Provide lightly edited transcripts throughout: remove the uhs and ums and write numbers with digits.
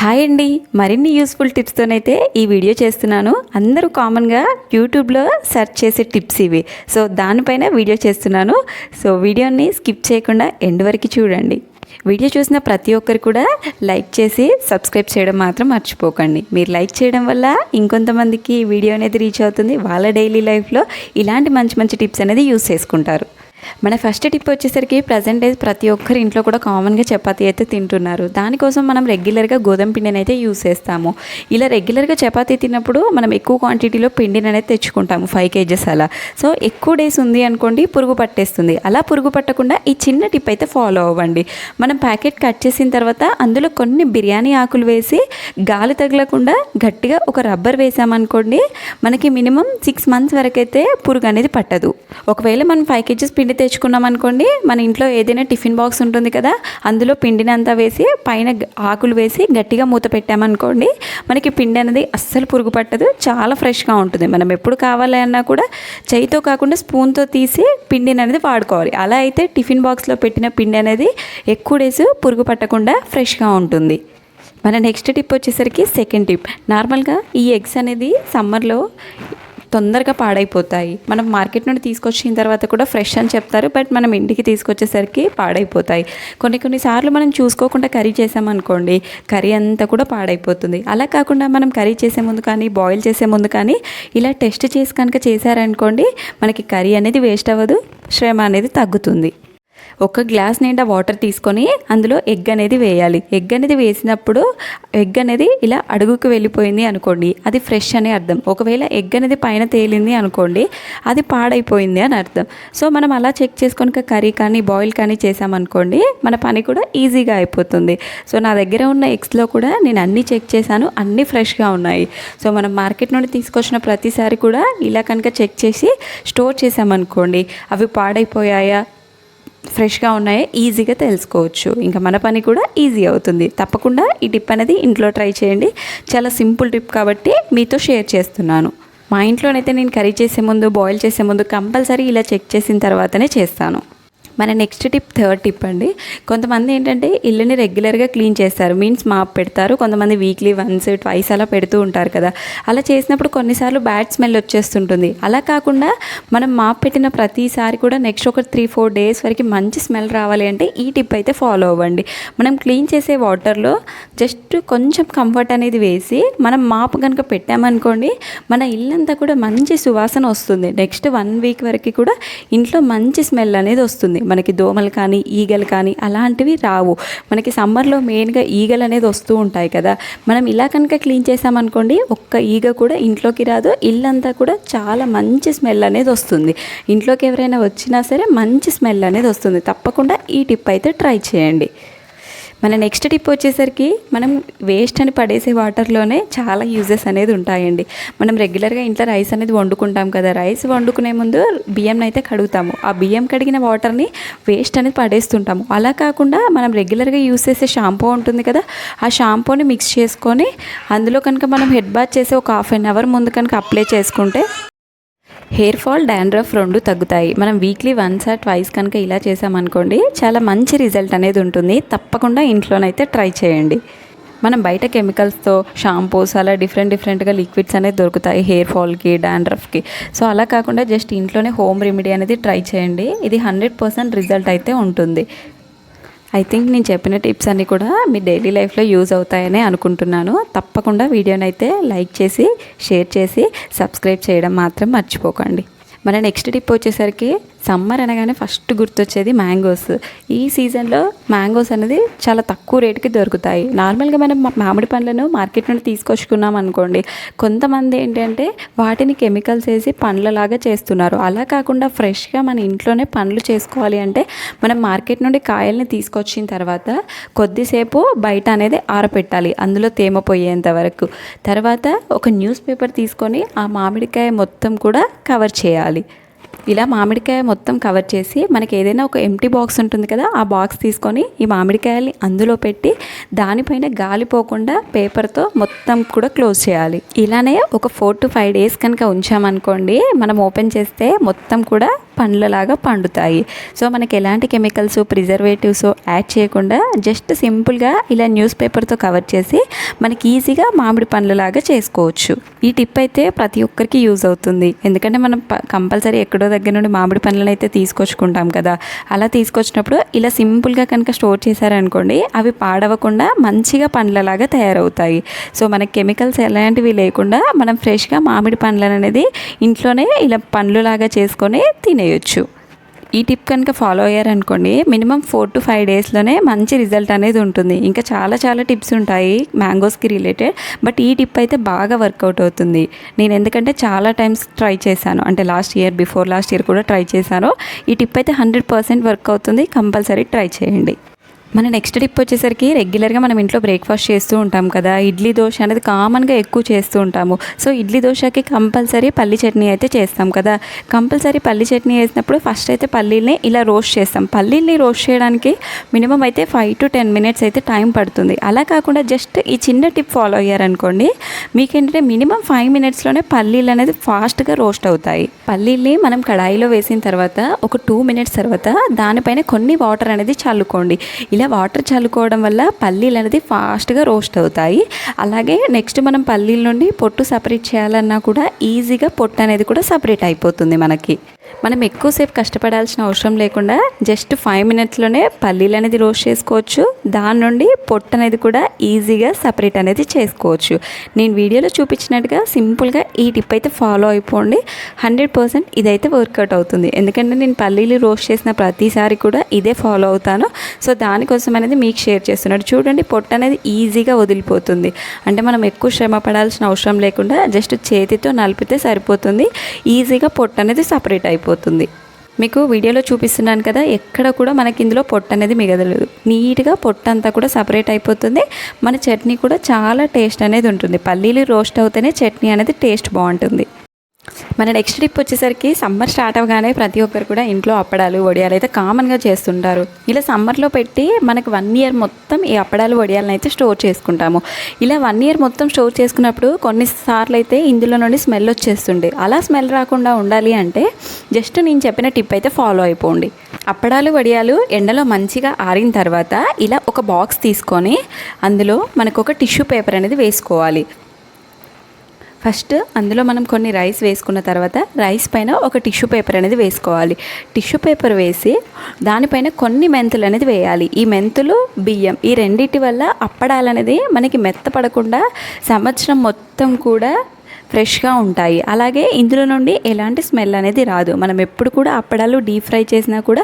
Hi అండి, మరిన్ని useful టిప్స్తోనైతే ఈ వీడియో చేస్తున్నాను. అందరూ కామన్గా యూట్యూబ్లో సెర్చ్ చేసే టిప్స్ ఇవి. సో దానిపైన వీడియో చేస్తున్నాను. సో వీడియోని స్కిప్ చేయకుండా ఎండ్ వరకు చూడండి. వీడియో చూసిన ప్రతి ఒక్కరు కూడా లైక్ చేసి సబ్స్క్రైబ్ చేయడం మాత్రం మర్చిపోకండి. మీరు లైక్ చేయడం వల్ల ఇంకొంతమందికి వీడియో అనేది రీచ్ అవుతుంది. వాళ్ళ డైలీ లైఫ్లో ఇలాంటి మంచి మంచి టిప్స్ అనేది యూస్ చేసుకుంటారు. మన ఫస్ట్ టిప్ వచ్చేసరికి ప్రజెంట్ డేస్ ప్రతి ఒక్కరి ఇంట్లో కూడా కామన్గా చపాతీ అయితే తింటున్నారు. దానికోసం మనం రెగ్యులర్గా గోధుమ పిండిని అయితే యూస్ చేస్తాము. ఇలా రెగ్యులర్గా చపాతీ తిన్నప్పుడు మనం ఎక్కువ క్వాంటిటీలో పిండిని అనేది తెచ్చుకుంటాము, 5 kgs అలా. సో ఎక్కువ డేస్ ఉంది అనుకోండి, పురుగు పట్టేస్తుంది. అలా పురుగు పట్టకుండా ఈ చిన్న టిప్ అయితే ఫాలో అవ్వండి. మనం ప్యాకెట్ కట్ చేసిన తర్వాత అందులో కొన్ని బిర్యానీ ఆకులు వేసి గాలి తగలకుండా గట్టిగా ఒక రబ్బర్ వేసామనుకోండి, మనకి మినిమం 6 months వరకు అయితే పురుగు అనేది పట్టదు. ఒకవేళ మనం 5 kgs పిండి తెచ్చుకున్నాం అనుకోండి, మన ఇంట్లో ఏదైనా టిఫిన్ బాక్స్ ఉంటుంది కదా, అందులో పిండిని అంతా వేసి పైన ఆకులు వేసి గట్టిగా మూత పెట్టామనుకోండి, మనకి పిండి అనేది అస్సలు పురుగు పట్టదు. చాలా ఫ్రెష్గా ఉంటుంది. మనం ఎప్పుడు కావాలి అన్నా కూడా చేయితో కాకుండా స్పూన్తో తీసి పిండిని అనేది వాడుకోవాలి. అలా అయితే టిఫిన్ బాక్స్లో పెట్టిన పిండి అనేది ఎక్కువ డేస్ పురుగు పట్టకుండా ఫ్రెష్గా ఉంటుంది. మన నెక్స్ట్ టిప్ వచ్చేసరికి సెకండ్ టిప్. నార్మల్గా ఈ ఎగ్స్ అనేది సమ్మర్లో తొందరగా పాడైపోతాయి. మనం మార్కెట్ నుండి తీసుకొచ్చిన తర్వాత కూడా ఫ్రెష్ అని చెప్తారు, బట్ మనం ఇంటికి తీసుకొచ్చేసరికి పాడైపోతాయి. కొన్నిసార్లు మనం చూసుకోకుండా కర్రీ చేసామనుకోండి, కర్రీ అంతా కూడా పాడైపోతుంది. అలా కాకుండా మనం కర్రీ చేసే ముందు కానీ బాయిల్ చేసే ముందు కానీ ఇలా టెస్ట్ చేసి కనుక చేశారనుకోండి, మనకి కర్రీ అనేది వేస్ట్ అవ్వదు, శ్రమ అనేది తగ్గుతుంది. ఒక గ్లాస్ నిండా వాటర్ తీసుకొని అందులో ఎగ్ అనేది వేయాలి. ఎగ్ అనేది వేసినప్పుడు ఎగ్ అనేది ఇలా అడుగుకు వెళ్ళిపోయింది అనుకోండి, అది ఫ్రెష్ అని అర్థం. ఒకవేళ ఎగ్ అనేది పైన తేలింది అనుకోండి, అది పాడైపోయింది అని అర్థం. సో మనం అలా చెక్ చేసుకొని కర్రీ కానీ బాయిల్ కానీ చేసామనుకోండి, మన పని కూడా ఈజీగా అయిపోతుంది. సో నా దగ్గర ఉన్న ఎగ్స్లో కూడా నేను అన్నీ చెక్ చేశాను, అన్నీ ఫ్రెష్గా ఉన్నాయి. సో మనం మార్కెట్ నుండి తీసుకొచ్చిన ప్రతిసారి కూడా ఇలా కనుక చెక్ చేసి స్టోర్ చేసామనుకోండి, అవి పాడైపోయాయా ఫ్రెష్గా ఉన్నాయో ఈజీగా తెలుసుకోవచ్చు. ఇంకా మన పని కూడా ఈజీ అవుతుంది. తప్పకుండా ఈ టిప్ అనేది ఇంట్లో ట్రై చేయండి. చాలా సింపుల్ టిప్ కాబట్టి మీతో షేర్ చేస్తున్నాను. మా ఇంట్లోనైతే నేను కర్రీ చేసే ముందు బాయిల్ చేసే ముందు కంపల్సరీ ఇలా చెక్ చేసిన తర్వాతనే చేస్తాను. మన నెక్స్ట్ టిప్ థర్డ్ టిప్ అండి. కొంతమంది ఏంటంటే ఇల్లుని రెగ్యులర్గా క్లీన్ చేస్తారు, మీన్స్ మాప్ పెడతారు. కొంతమంది వీక్లీ వన్స్ ట్వైస్ అలా పెడుతూ ఉంటారు కదా. అలా చేసినప్పుడు కొన్నిసార్లు బ్యాడ్ స్మెల్ వచ్చేస్తుంటుంది. అలా కాకుండా మనం మాప్ పెట్టిన ప్రతిసారి కూడా నెక్స్ట్ ఒక 3-4 days వరకు మంచి స్మెల్ రావాలి అంటే ఈ టిప్ అయితే ఫాలో అవ్వండి. మనం క్లీన్ చేసే వాటర్లో జస్ట్ కొంచెం కంఫర్ట్ అనేది వేసి మనం మాప్ కనుక పెట్టామనుకోండి, మన ఇల్లంతా కూడా మంచి సువాసన వస్తుంది. నెక్స్ట్ 1 week వరకు కూడా ఇంట్లో మంచి స్మెల్ అనేది వస్తుంది. మనకి దోమలు కానీ ఈగలు కానీ అలాంటివి రావు. మనకి సమ్మర్లో మెయిన్గా ఈగలు అనేది వస్తూ ఉంటాయి కదా. మనం ఇలా కనుక క్లీన్ చేసామనుకోండి, ఒక్క ఈగ కూడా ఇంట్లోకి రాదు. ఇల్లంతా కూడా చాలా మంచి స్మెల్ అనేది వస్తుంది. ఇంట్లోకి ఎవరైనా వచ్చినా సరే మంచి స్మెల్ అనేది వస్తుంది. తప్పకుండా ఈ టిప్ అయితే ట్రై చేయండి. మన నెక్స్ట్ టిప్ వచ్చేసరికి మనం వేస్ట్ అని పడేసే వాటర్లోనే చాలా యూజెస్ అనేది ఉంటాయండి. మనం రెగ్యులర్గా ఇంట్లో రైస్ అనేది వండుకుంటాం కదా. రైస్ వండుకునే ముందు బియ్యం అయితే కడుగుతాము. ఆ బియ్యం కడిగిన వాటర్ని వేస్ట్ అనేది పడేస్తుంటాము. అలా కాకుండా మనం రెగ్యులర్గా యూజ్ చేసే షాంపూ ఉంటుంది కదా, ఆ షాంపూని మిక్స్ చేసుకొని అందులో కనుక మనం హెడ్ బాత్ చేసి ఒక 1/2 hour ముందు కనుక అప్లై చేసుకుంటే హెయిర్ ఫాల్, డాండ్రఫ్ 2 తగ్గుతాయి. మనం వీక్లీ 1 or 2 కనుక ఇలా చేసామనుకోండి, చాలా మంచి రిజల్ట్ అనేది ఉంటుంది. తప్పకుండా ఇంట్లోనైతే ట్రై చేయండి. మనం బయట కెమికల్స్తో షాంపూస్ అలా డిఫరెంట్గా లిక్విడ్స్ అనేది దొరుకుతాయి హెయిర్ ఫాల్కి, డాండ్రఫ్కి. సో అలా కాకుండా జస్ట్ ఇంట్లోనే హోమ్ రెమెడీ అనేది ట్రై చేయండి. ఇది 100% రిజల్ట్ అయితే ఉంటుంది. ఐ థింక్ నేను చెప్పిన టిప్స్ అన్నీ కూడా మీ డైలీ లైఫ్లో యూజ్ అవుతాయని అనుకుంటున్నాను. తప్పకుండా వీడియోని అయితే లైక్ చేసి షేర్ చేసి సబ్స్క్రైబ్ చేయడం మాత్రం మర్చిపోకండి. మన నెక్స్ట్ టిప్ వచ్చేసరికి సమ్మర్ అనగానే ఫస్ట్ గుర్తొచ్చేది మ్యాంగోస్. ఈ సీజన్లో మ్యాంగోస్ అనేది చాలా తక్కువ రేటుకి దొరుకుతాయి. నార్మల్గా మనం మామిడి పండ్లను మార్కెట్ నుండి తీసుకొచ్చుకున్నాం అనుకోండి, కొంతమంది ఏంటంటే వాటిని కెమికల్స్ వేసి పండ్లలాగా చేస్తున్నారు. అలా కాకుండా ఫ్రెష్గా మన ఇంట్లోనే పండ్లు చేసుకోవాలి అంటే మనం మార్కెట్ నుండి కాయల్ని తీసుకొచ్చిన తర్వాత కొద్దిసేపు బయట అనేది ఆరపెట్టాలి, అందులో తేమ పోయేంత వరకు. తర్వాత ఒక న్యూస్ పేపర్ తీసుకొని ఆ మామిడికాయ మొత్తం కూడా కవర్ చేయాలి. ఇలా మామిడికాయ మొత్తం కవర్ చేసి మనకి ఏదైనా ఒక ఎంటీ బాక్స్ ఉంటుంది కదా, ఆ బాక్స్ తీసుకొని ఈ మామిడికాయల్ని అందులో పెట్టి దానిపైన గాలి పోకుండా పేపర్తో మొత్తం కూడా క్లోజ్ చేయాలి. ఇలానే ఒక 4 to 5 days కనుక ఉంచామనుకోండి, మనం ఓపెన్ చేస్తే మొత్తం కూడా పండ్లలాగా పండుతాయి. సో మనకి ఎలాంటి కెమికల్స్, ప్రిజర్వేటివ్స్ యాడ్ చేయకుండా జస్ట్ సింపుల్గా ఇలా న్యూస్ పేపర్తో కవర్ చేసి మనకి ఈజీగా మామిడి పండ్లలాగా చేసుకోవచ్చు. ఈ టిప్ అయితే ప్రతి ఒక్కరికి యూజ్ అవుతుంది. ఎందుకంటే మనం కంపల్సరీ ఎక్కడో దగ్గర నుండి మామిడి పండ్లను అయితే తీసుకొచ్చుకుంటాం కదా. అలా తీసుకొచ్చినప్పుడు ఇలా సింపుల్గా కనుక స్టోర్ చేశారనుకోండి, అవి పాడవకుండా మంచిగా పండ్లలాగా తయారవుతాయి. సో మనకి కెమికల్స్ ఎలాంటివి లేకుండా మనం ఫ్రెష్గా మామిడి పండ్లను అనేది ఇంట్లోనే ఇలా పండ్లులాగా చేసుకొని తినేయొచ్చు. ఈ టిప్ కనుక ఫాలో అయ్యారనుకోండి, మినిమం 4 to 5 డేస్లోనే మంచి రిజల్ట్ అనేది ఉంటుంది. ఇంకా చాలా టిప్స్ ఉంటాయి మ్యాంగోస్కి రిలేటెడ్, బట్ ఈ టిప్ అయితే బాగా వర్కౌట్ అవుతుంది. నేను ఎందుకంటే చాలా టైమ్స్ ట్రై చేశాను, అంటే బిఫోర్ లాస్ట్ ఇయర్ కూడా ట్రై చేశాను. ఈ టిప్ అయితే 100% వర్క్ అవుతుంది. కంపల్సరీ ట్రై చేయండి. మన నెక్స్ట్ టిప్ వచ్చేసరికి రెగ్యులర్గా మనం ఇంట్లో బ్రేక్ఫాస్ట్ చేస్తూ ఉంటాం కదా. ఇడ్లీ దోశ అనేది కామన్గా ఎక్కువ చేస్తూ ఉంటాము. సో ఇడ్లీ దోశకి కంపల్సరీ పల్లి చట్నీ అయితే చేస్తాం కదా. కంపల్సరీ పల్లి చట్నీ వేసినప్పుడు ఫస్ట్ అయితే పల్లీల్ని ఇలా రోస్ట్ చేస్తాం. పల్లీల్ని రోస్ట్ చేయడానికి మినిమం అయితే 5 to 10 minutes అయితే టైం పడుతుంది. అలా కాకుండా జస్ట్ ఈ చిన్న టిప్ ఫాలో అయ్యారనుకోండి, మీకేంటంటే మినిమం 5 minutesలోనే పల్లీలు అనేది ఫాస్ట్గా రోస్ట్ అవుతాయి. పల్లీల్ని మనం కడాయిలో వేసిన తర్వాత ఒక 2 minutes తర్వాత దానిపైన కొన్ని వాటర్ అనేది చల్లుకోండి. ఇలా వాటర్ చల్లుకోవడం వల్ల పల్లీలు అనేది ఫాస్ట్గా రోస్ట్ అవుతాయి. అలాగే నెక్స్ట్ మనం పల్లీల నుండి పొట్టు సపరేట్ చేయాలన్నా కూడా ఈజీగా పొట్టు అనేది కూడా సపరేట్ అయిపోతుంది. మనం ఎక్కువసేపు కష్టపడాల్సిన అవసరం లేకుండా జస్ట్ 5 minutesలోనే పల్లీలు అనేది రోస్ట్ చేసుకోవచ్చు. దాని నుండి పొట్టు అనేది కూడా ఈజీగా సపరేట్ అనేది చేసుకోవచ్చు. నేను వీడియోలో చూపించినట్టుగా సింపుల్గా ఈ టిప్ అయితే ఫాలో అయిపోండి. 100% ఇదైతే వర్కౌట్ అవుతుంది. ఎందుకంటే నేను పల్లీలు రోస్ట్ చేసిన ప్రతిసారి కూడా ఇదే ఫాలో అవుతాను. సో దానికోసం అనేది మీకు షేర్ చేస్తున్నాడు. చూడండి, పొట్టు అనేది ఈజీగా వదిలిపోతుంది. అంటే మనం ఎక్కువ శ్రమ పడాల్సిన అవసరం లేకుండా జస్ట్ చేతితో నలిపితే సరిపోతుంది. ఈజీగా పొట్టు అనేది సపరేట్ అయిపోతుంది. మీకు వీడియోలో చూపిస్తున్నాను కదా, ఎక్కడ కూడా మనకి ఇందులో పొట్టు అనేది మిగలలేదు. నీట్గా పొట్టు అంతా కూడా సపరేట్ అయిపోతుంది. మన చట్నీ కూడా చాలా టేస్ట్ అనేది ఉంటుంది. పల్లీలు రోస్ట్ అవుతేనే చట్నీ అనేది టేస్ట్ బాగుంటుంది. మన నెక్స్ట్ టిప్ వచ్చేసరికి సమ్మర్ స్టార్ట్ అవ్వగానే ప్రతి ఒక్కరు కూడా ఇంట్లో అప్పడాలు, వడియాలు అయితే కామన్గా చేస్తుంటారు. ఇలా సమ్మర్లో పెట్టి మనకు 1 year మొత్తం ఈ అప్పడాలు, వడియాలను అయితే స్టోర్ చేసుకుంటాము. ఇలా 1 year మొత్తం స్టోర్ చేసుకున్నప్పుడు కొన్నిసార్లు అయితే ఇందులో నుండి స్మెల్ వచ్చేస్తుంది. అలా స్మెల్ రాకుండా ఉండాలి అంటే జస్ట్ నేను చెప్పిన టిప్ అయితే ఫాలో అయిపోండి. అప్పడాలు, వడియాలు ఎండలో మంచిగా ఆరిన తర్వాత ఇలా ఒక బాక్స్ తీసుకొని అందులో మనకు ఒక టిష్యూ పేపర్ అనేది వేసుకోవాలి. ఫస్ట్ అందులో మనం కొన్ని రైస్ వేసుకున్న తర్వాత రైస్ పైన ఒక టిష్యూ పేపర్ అనేది వేసుకోవాలి. టిష్యూ పేపర్ వేసి దానిపైన కొన్ని మెంతులు అనేది వేయాలి. ఈ మెంతులు, బియ్యం ఈ రెండింటి వల్ల అప్పడాలు అనేది మనకి మెత్తపడకుండా సంవత్సరం మొత్తం కూడా ఫ్రెష్గా ఉంటాయి. అలాగే ఇందులో నుండి ఎలాంటి స్మెల్ అనేది రాదు. మనం ఎప్పుడు కూడా అప్పడాలు డీప్ ఫ్రై చేసినా కూడా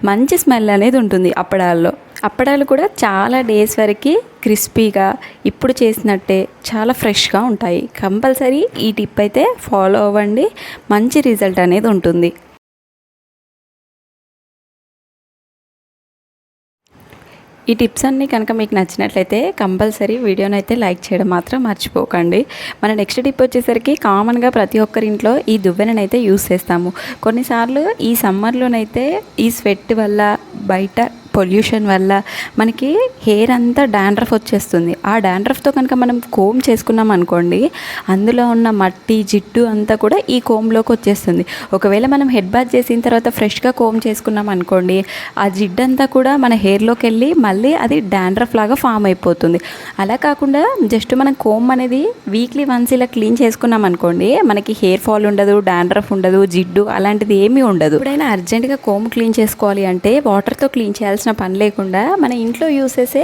మంచి స్మెల్ అనేది ఉంటుంది అప్పడాల్లో. అప్పడాలు కూడా చాలా డేస్ వరకు క్రిస్పీగా ఇప్పుడు చేసినట్టే చాలా ఫ్రెష్గా ఉంటాయి. కంపల్సరీ ఈ టిప్ అయితే ఫాలో అవ్వండి. మంచి రిజల్ట్ అనేది ఉంటుంది. ఈ టిప్స్ అన్నీ కనుక మీకు నచ్చినట్లయితే కంపల్సరీ వీడియోని అయితే లైక్ చేయడం మాత్రం మర్చిపోకండి. మన నెక్స్ట్ టిప్ వచ్చేసరికి కామన్గా ప్రతి ఒక్కరి ఇంట్లో ఈ దువ్వెనని అయితే యూస్ చేస్తాము. కొన్నిసార్లు ఈ సమ్మర్లోనైతే ఈ స్వెట్ వల్ల, బయట పొల్యూషన్ వల్ల మనకి హెయిర్ అంతా డాండ్రఫ్ వచ్చేస్తుంది. ఆ డాండ్రఫ్తో కనుక మనం కోమ్ చేసుకున్నాం అనుకోండి, అందులో ఉన్న మట్టి, జిడ్డు అంతా కూడా ఈ కోమ్లోకి వచ్చేస్తుంది. ఒకవేళ మనం హెడ్ బాత్ చేసిన తర్వాత ఫ్రెష్గా కోమ్ చేసుకున్నాం అనుకోండి, ఆ జిడ్డు అంతా కూడా మన హెయిర్లోకి వెళ్ళి మళ్ళీ అది డాండ్రఫ్ లాగా ఫామ్ అయిపోతుంది. అలా కాకుండా జస్ట్ మనం కోమ్ అనేది వీక్లీ వన్స్ ఇలా క్లీన్ చేసుకున్నాం అనుకోండి, మనకి హెయిర్ ఫాల్ ఉండదు, డాండ్రఫ్ ఉండదు, జిడ్డు అలాంటిది ఏమీ ఉండదు. ఎప్పుడైనా అర్జెంటుగా కోమ్ క్లీన్ చేసుకోవాలి అంటే వాటర్తో క్లీన్ చేయాల్సిన పని లేకుండా మన ఇంట్లో యూస్ చేసే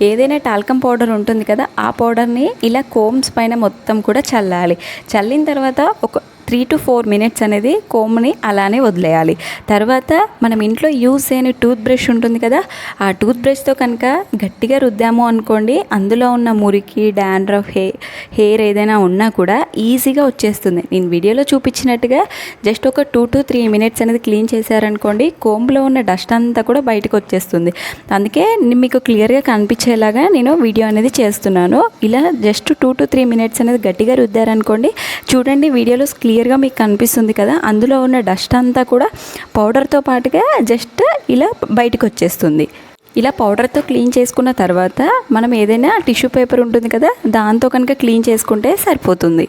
ఏదైనా టాల్కమ్ పౌడర్ ఉంటుంది కదా, ఆ పౌడర్ని ఇలా కోమ్స్ పైన మొత్తం కూడా చల్లాలి. చల్లిన తర్వాత ఒక 3 to 4 minutes అనేది కోమ్ని అలానే వదిలేయాలి. తర్వాత మనం ఇంట్లో యూజ్ చేయని టూత్ బ్రష్ ఉంటుంది కదా, ఆ టూత్ బ్రష్తో కనుక గట్టిగా రుద్దాము అనుకోండి, అందులో ఉన్న మురికి, డాండ్రఫ్, హెయిర్ ఏదైనా ఉన్నా కూడా ఈజీగా వచ్చేస్తుంది. నేను వీడియోలో చూపించినట్టుగా జస్ట్ ఒక 2 to 3 minutes అనేది క్లీన్ చేశారనుకోండి, కోమ్లో ఉన్న డస్ట్ అంతా కూడా బయటకు వచ్చేస్తుంది. అందుకే మీకు క్లియర్గా కనిపించేలాగా నేను వీడియో అనేది చేస్తున్నాను. ఇలా జస్ట్ 2 to 3 minutes అనేది గట్టిగా రుద్దారనుకోండి, చూడండి వీడియోలో క్లియర్గా మీకు కనిపిస్తుంది కదా, అందులో ఉన్న డస్ట్ అంతా కూడా పౌడర్తో పాటుగా జస్ట్ ఇలా బయటకు వచ్చేస్తుంది. ఇలా పౌడర్తో క్లీన్ చేసుకున్న తర్వాత మనం ఏదైనా టిష్యూ పేపర్ ఉంటుంది కదా, దాంతో కనుక క్లీన్ చేసుకుంటే సరిపోతుంది.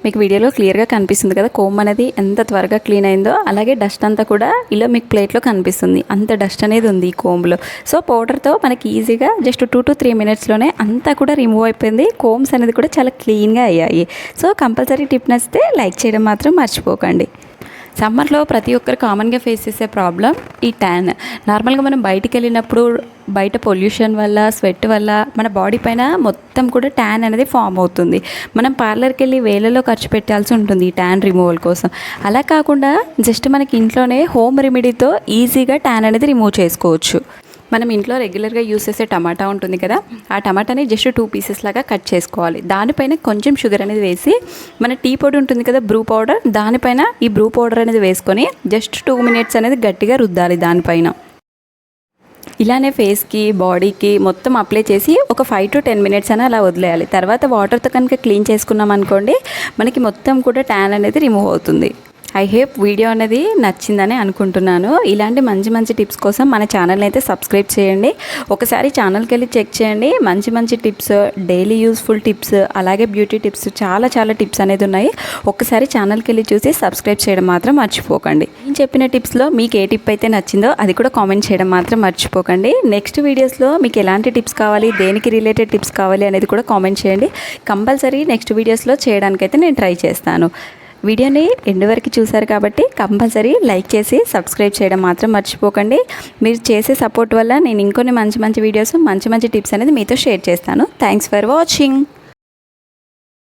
మీకు వీడియోలో క్లియర్గా కనిపిస్తుంది కదా కోమ్ అనేది ఎంత త్వరగా క్లీన్ అయిందో. అలాగే డస్ట్ అంతా కూడా ఇలా మీకు ప్లేట్లో కనిపిస్తుంది, అంత డస్ట్ అనేది ఉంది ఈ కోమ్లో. సో పౌడర్తో మనకి ఈజీగా జస్ట్ 2 to 3 మినిట్స్లోనే అంతా కూడా రిమూవ్ అయిపోయింది. కోమ్స్ అనేది కూడా చాలా క్లీన్గా అయ్యాయి. సో కంపల్సరీ టిప్ నచ్చితే లైక్ చేయడం మాత్రం మర్చిపోకండి. సమ్మర్లో ప్రతి ఒక్కరు కామన్గా ఫేస్ చేసే ప్రాబ్లం ఈ ట్యాన్. నార్మల్గా మనం బయటికి వెళ్ళినప్పుడు బయట పొల్యూషన్ వల్ల, స్వెట్ వల్ల మన బాడీ పైన మొత్తం కూడా ట్యాన్ అనేది ఫామ్ అవుతుంది. మనం పార్లర్కి వెళ్ళి వేలలో ఖర్చు పెట్టాల్సి ఉంటుంది ఈ ట్యాన్ రిమూవల్ కోసం. అలా కాకుండా జస్ట్ మనకి ఇంట్లోనే హోమ్ రెమెడీతో ఈజీగా ట్యాన్ అనేది రిమూవ్ చేసుకోవచ్చు. మనం ఇంట్లో రెగ్యులర్గా యూస్ చేసే టమాటా ఉంటుంది కదా, ఆ టమాటాని జస్ట్ 2 పీసెస్ లాగా కట్ చేసుకోవాలి. దానిపైన కొంచెం షుగర్ అనేది వేసి, మన టీ పొడి ఉంటుంది కదా బ్రూ పౌడర్, దానిపైన ఈ బ్రూ పౌడర్ అనేది వేసుకొని జస్ట్ 2 మినిట్స్ అనేది గట్టిగా రుద్దాలి దానిపైన. ఇలానే ఫేస్కి, బాడీకి మొత్తం అప్లై చేసి ఒక 5 to 10 మినిట్స్ అని అలా వదిలేయాలి. తర్వాత వాటర్తో కనుక క్లీన్ చేసుకున్నాం అనుకోండి, మనకి మొత్తం కూడా ట్యాన్ అనేది రిమూవ్ అవుతుంది. ఐ హోప్ వీడియో అనేది నచ్చిందని అనుకుంటున్నాను. ఇలాంటి మంచి మంచి టిప్స్ కోసం మన ఛానల్ని అయితే సబ్స్క్రైబ్ చేయండి. ఒకసారి ఛానల్కి వెళ్ళి చెక్ చేయండి. మంచి మంచి టిప్స్, డైలీ యూస్ఫుల్ టిప్స్, అలాగే బ్యూటీ టిప్స్, చాలా టిప్స్ అనేది ఉన్నాయి. ఒకసారి ఛానల్కి వెళ్ళి చూసి సబ్స్క్రైబ్ చేయడం మాత్రం మర్చిపోకండి. నేను చెప్పిన టిప్స్లో మీకు ఏ టిప్ అయితే నచ్చిందో అది కూడా కామెంట్ చేయడం మాత్రం మర్చిపోకండి. నెక్స్ట్ వీడియోస్లో మీకు ఎలాంటి టిప్స్ కావాలి, దేనికి రిలేటెడ్ టిప్స్ కావాలి అనేది కూడా కామెంట్ చేయండి. కంపల్సరీ నెక్స్ట్ వీడియోస్లో చేయడానికైతే నేను ట్రై చేస్తాను. వీడియోని ఎండ్ వరకు చూసారు కాబట్టి కంపల్సరీ లైక్ చేసి సబ్స్క్రైబ్ చేయడం మాత్రం మర్చిపోకండి. మీరు చేసే సపోర్ట్ వల్ల నేను ఇంకొన్ని మంచి మంచి వీడియోస్, మంచి మంచి టిప్స్ అనేది మీతో షేర్ చేస్తాను. Thanks for watching.